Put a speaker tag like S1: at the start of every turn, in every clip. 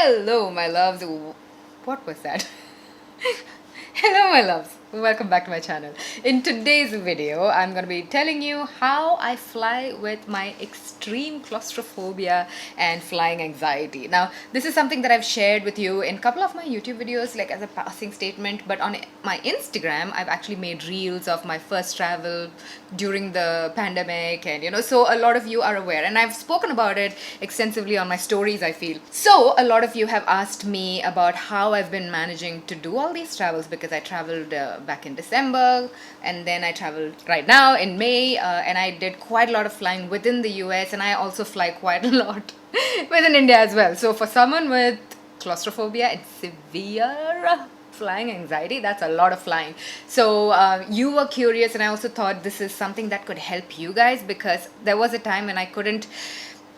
S1: Hello, my loves. What was that? Hello, my loves. Welcome back to my channel. In today's video, I'm going to be telling you how I fly with my extreme claustrophobia and flying anxiety. Now, this is something that I've shared with you in a couple of my YouTube videos, like as a passing statement, but on my Instagram, I've actually made reels of my first travel during the pandemic, and so a lot of you are aware, and I've spoken about it extensively on my stories, I feel. So a lot of you have asked me about how I've been managing to do all these travels, because I traveled back in December, and then I traveled right now in May, and I did quite a lot of flying within the US, and I also fly quite a lot within India as well. So for someone with claustrophobia and severe flying anxiety, that's a lot of flying. So you were curious, and I also thought this is something that could help you guys, because there was a time when I couldn't.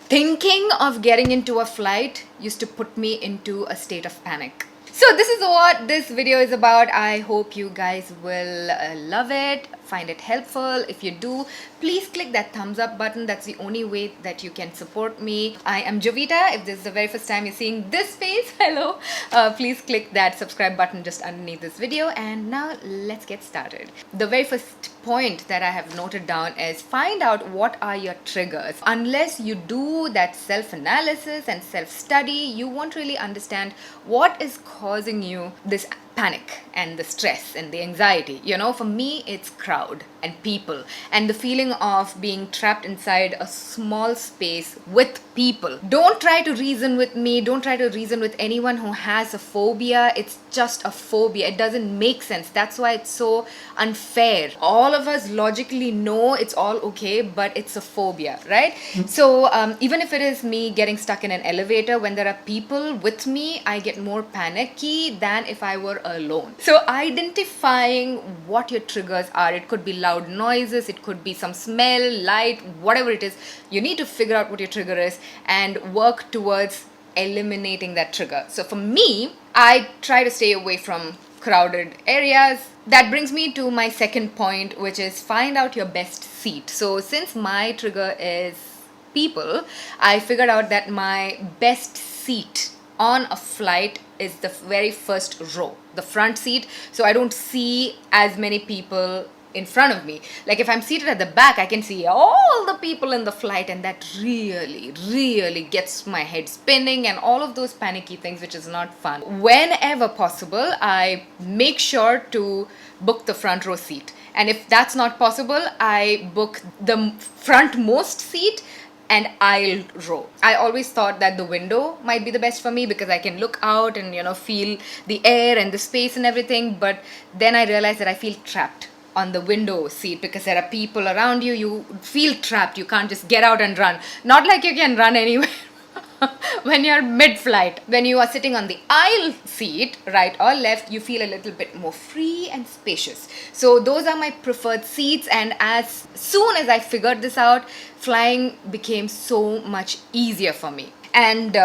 S1: Thinking of getting into a flight used to put me into a state of panic. So this is what this video is about. I hope you guys will love it, find it helpful. If you do, please click that thumbs up button. That's the only way that you can support me. I am Jovita. If this is the very first time you're seeing this face, hello. Please click that subscribe button just underneath this video. And now let's get started. The very first point that I have noted down is find out what are your triggers. Unless you do that self-analysis and self-study, you won't really understand what is causing you this panic and the stress and the anxiety. For me, it's crowd and people and the feeling of being trapped inside a small space with people. Don't try to reason with me. Don't try to reason with anyone who has a phobia. It's just a phobia. It doesn't make sense. That's why it's so unfair. All of us logically know it's all okay, but it's a phobia, right? So even if it is me getting stuck in an elevator, when there are people with me, I get more panicky than if I were alone. So identifying what your triggers are, it could be loud noises, it could be some smell, light, whatever it is. You need to figure out what your trigger is and work towards eliminating that trigger. So for me, I try to stay away from crowded areas. That brings me to my second point, which is find out your best seat. So since my trigger is people, I figured out that my best seat on a flight is the very first row, the front seat, so I don't see as many people in front of me. Like if I'm seated at the back, I can see all the people in the flight, and that really gets my head spinning and all of those panicky things, which is not fun. Whenever possible, I make sure to book the front row seat, and if that's not possible, I book the frontmost seat and aisle row. I always thought that the window might be the best for me, because I can look out and feel the air and the space and everything. But then I realized that I feel trapped on the window seat, because there are people around you. You feel trapped. You can't just get out and run. Not like you can run anywhere when you're mid-flight. When you are sitting on the aisle seat, right or left, you feel a little bit more free and spacious. So those are my preferred seats, and as soon as I figured this out, flying became so much easier for me. And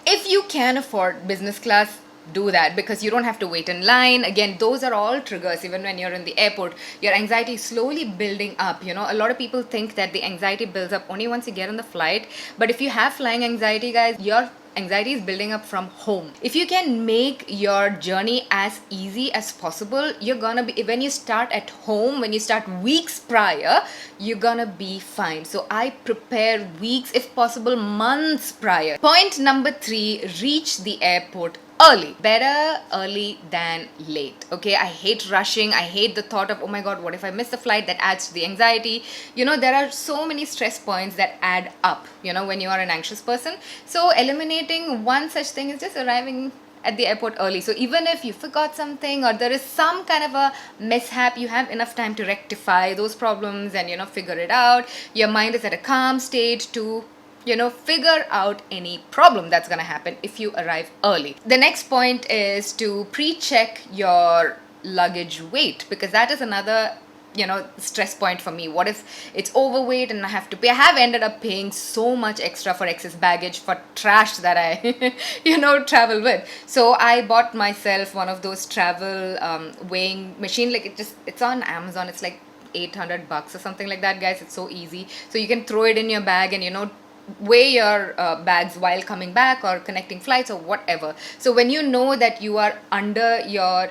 S1: if you can afford business class, do that, because you don't have to wait in line. Again, those are all triggers. Even when you're in the airport, your anxiety is slowly building up. A lot of people think that the anxiety builds up only once you get on the flight, but if you have flying anxiety, guys, your anxiety is building up from home. If you can make your journey as easy as possible, you're gonna be, when you start at home, when you start weeks prior, you're gonna be fine. So I prepare weeks, if possible months prior. Point number 3, reach the airport early. Better early than late. Okay, I hate rushing. I hate the thought of, oh my god, what if I miss the flight? That adds to the anxiety. There are so many stress points that add up, when you are an anxious person. So eliminating one such thing is just arriving at the airport early. So even if you forgot something or there is some kind of a mishap, you have enough time to rectify those problems and figure it out. Your mind is at a calm state to figure out any problem that's going to happen if you arrive early. The next point is to pre-check your luggage weight, because that is another stress point for me. What if it's overweight and I have to pay? I have ended up paying so much extra for excess baggage, for trash that I travel with. So I bought myself one of those travel weighing machine. Like it's on Amazon. It's like $800 or something like that, guys. It's so easy. So you can throw it in your bag and weigh your bags while coming back or connecting flights or whatever. So when you know that you are under your,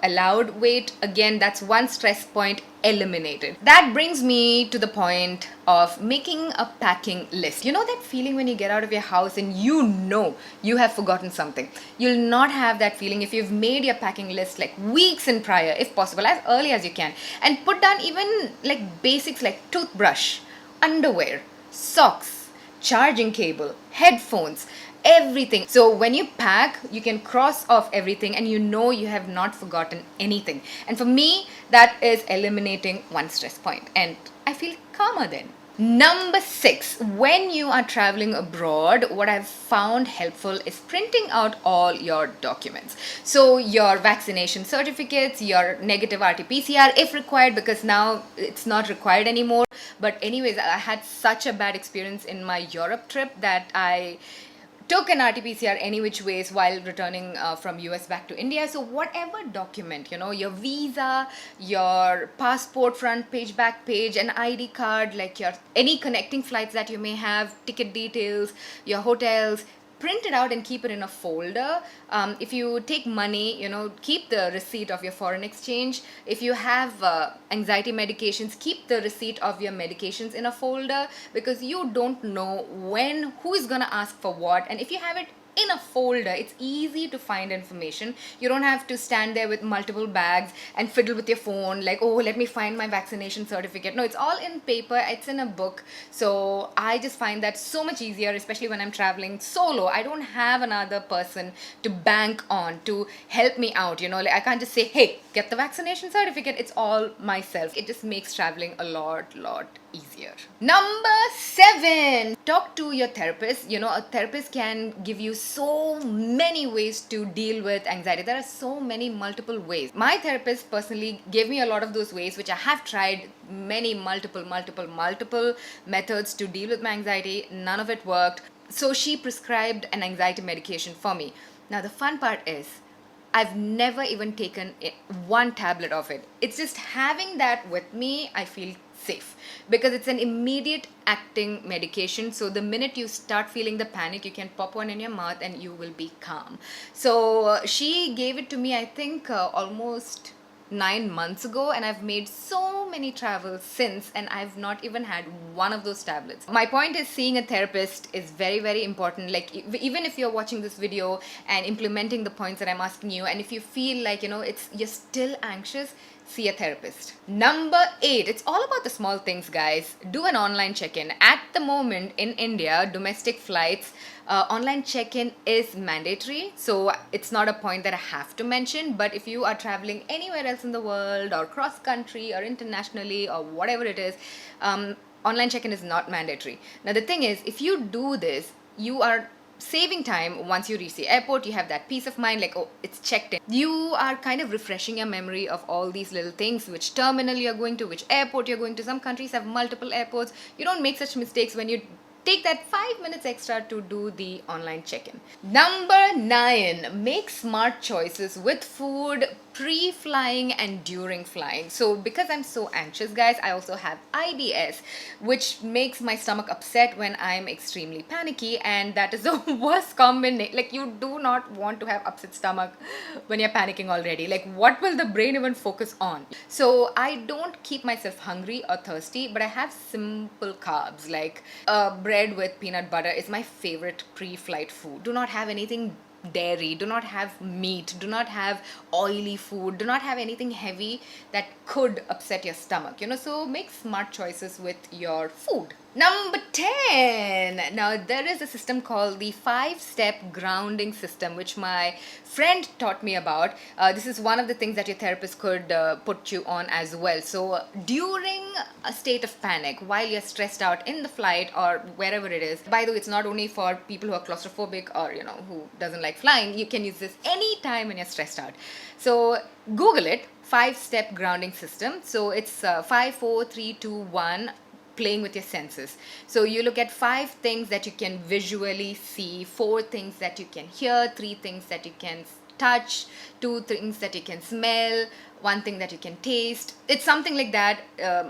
S1: allowed weight, again, that's one stress point eliminated. That brings me to the point of making a packing list. You know that feeling when you get out of your house and you know you have forgotten something? You'll not have that feeling if you've made your packing list like weeks in prior, if possible, as early as you can, and put down even like basics like toothbrush, underwear, socks, charging cable, headphones, everything. So when you pack, you can cross off everything and you know you have not forgotten anything. And for me, that is eliminating one stress point, and I feel calmer then. Number 6, when you are traveling abroad, what I've found helpful is printing out all your documents. So your vaccination certificates, your negative RT-PCR if required, because now it's not required anymore. But anyways, I had such a bad experience in my Europe trip that I took an RT-PCR any which ways while returning from US back to India. So whatever document, your visa, your passport front page, back page, an ID card, like your any connecting flights that you may have, ticket details, your hotels, print it out and keep it in a folder. If you take money, keep the receipt of your foreign exchange. If you have anxiety medications, keep the receipt of your medications in a folder, because you don't know when, who is gonna ask for what. And if you have it in a folder, it's easy to find information. You don't have to stand there with multiple bags and fiddle with your phone like, oh, let me find my vaccination certificate. No, it's all in paper, it's in a book. So I just find that so much easier, especially when I'm traveling solo. I don't have another person to bank on to help me out. Like I can't just say, hey, get the vaccination certificate. It's all myself. It just makes traveling a lot easier. Number 7, talk to your therapist. A therapist can give you so many ways to deal with anxiety. There are so many multiple ways. My therapist personally gave me a lot of those ways, which I have tried many multiple methods to deal with my anxiety. None of it worked. So she prescribed an anxiety medication for me. Now the fun part is, I've never even taken one tablet of it. It's just having that with me, I feel safe, because it's an immediate acting medication. So the minute you start feeling the panic, you can pop one in your mouth and you will be calm. So she gave it to me, I think almost 9 months ago, and I've made so many travels since, and I've not even had one of those tablets. My point is, seeing a therapist is very important. Like even if you're watching this video and implementing the points that I'm asking you, and if you feel like you're still anxious, see a therapist. Number 8, it's all about the small things, guys. Do an online check-in. At the moment in India, domestic flights, online check-in is mandatory. So it's not a point that I have to mention, but if you are traveling anywhere else in the world, or cross country or internationally or whatever it is, online check-in is not mandatory. Now the thing is, if you do this, you are saving time. Once you reach the airport, you have that peace of mind, like, oh, it's checked in. You are kind of refreshing your memory of all these little things, which terminal you're going to, which airport you're going to. Some countries have multiple airports. You don't make such mistakes when you take that 5 minutes extra to do the online check-in. Number 9, make smart choices with food pre-flying and during flying. So because I'm so anxious, guys, I also have IBS, which makes my stomach upset when I'm extremely panicky, and that is the worst combination. Like, you do not want to have upset stomach when you're panicking already. Like, what will the brain even focus on? So I don't keep myself hungry or thirsty, but I have simple carbs, like bread with peanut butter is my favorite pre-flight food. Do not have anything dairy, do not have meat, do not have oily food, do not have anything heavy that could upset your stomach, so make smart choices with your food. Number 10. Now, there is a system called the 5-step grounding system, which my friend taught me about. This is one of the things that your therapist could put you on as well. So during a state of panic, while you're stressed out in the flight or wherever it is, by the way, it's not only for people who are claustrophobic or, who doesn't like flying. You can use this anytime when you're stressed out. So Google it, 5-step grounding system. So it's 5, 4, 3, 2, 1. Playing with your senses. So you look at 5 things that you can visually see, 4 things that you can hear, 3 things that you can touch, 2 things that you can smell, 1 thing that you can taste. It's something like that.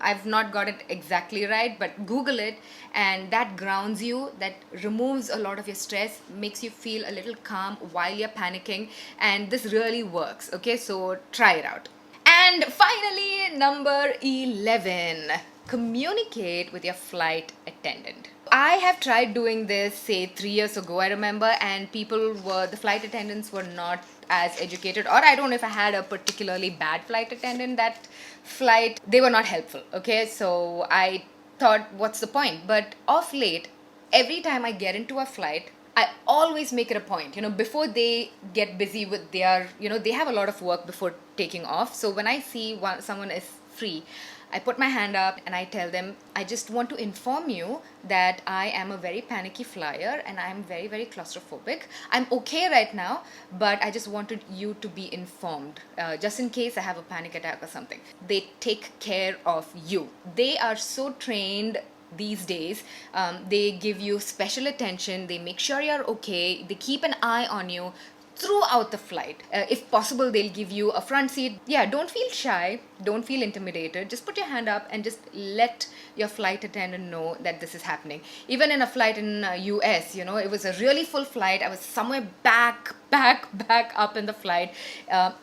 S1: I've not got it exactly right, but Google it, and that grounds you, that removes a lot of your stress, makes you feel a little calm while you're panicking, and this really works. Okay, so try it out. And finally, number 11, communicate with your flight attendant. I have tried doing this, say, 3 years ago, I remember, and the flight attendants were not as educated, or I don't know if I had a particularly bad flight attendant that flight. They were not helpful. Okay, so I thought, what's the point? But of late, every time I get into a flight, I always make it a point, before they get busy with their, they have a lot of work before taking off. So when I see someone is free, I put my hand up and I tell them, I just want to inform you that I am a very panicky flyer and I'm very, very claustrophobic. I'm okay right now, but I just wanted you to be informed, just in case I have a panic attack or something. They take care of you. They are so trained these days. They give you special attention, they make sure you're okay, they keep an eye on you throughout the flight. If possible, they'll give you a front seat. Yeah, don't feel shy, don't feel intimidated, just put your hand up and just let your flight attendant know that this is happening. Even in a flight in US, it was a really full flight. I was somewhere back up in the flight,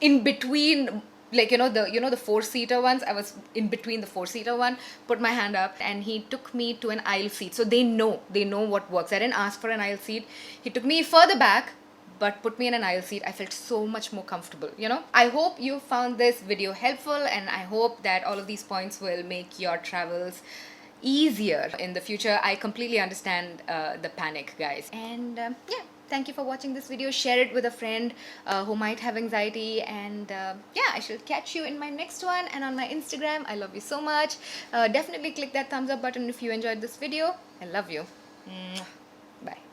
S1: in between, like, the 4-seater ones. I was in between the 4-seater one, put my hand up, and he took me to an aisle seat. So they know what works. I didn't ask for an aisle seat. He took me further back, but put me in an aisle seat. I felt so much more comfortable. I hope you found this video helpful, and I hope that all of these points will make your travels easier in the future. I completely understand the panic, guys. And yeah, thank you for watching this video. Share it with a friend who might have anxiety. And yeah, I shall catch you in my next one, and on my Instagram. I love you so much. Definitely click that thumbs up button if you enjoyed this video. I love you. Bye.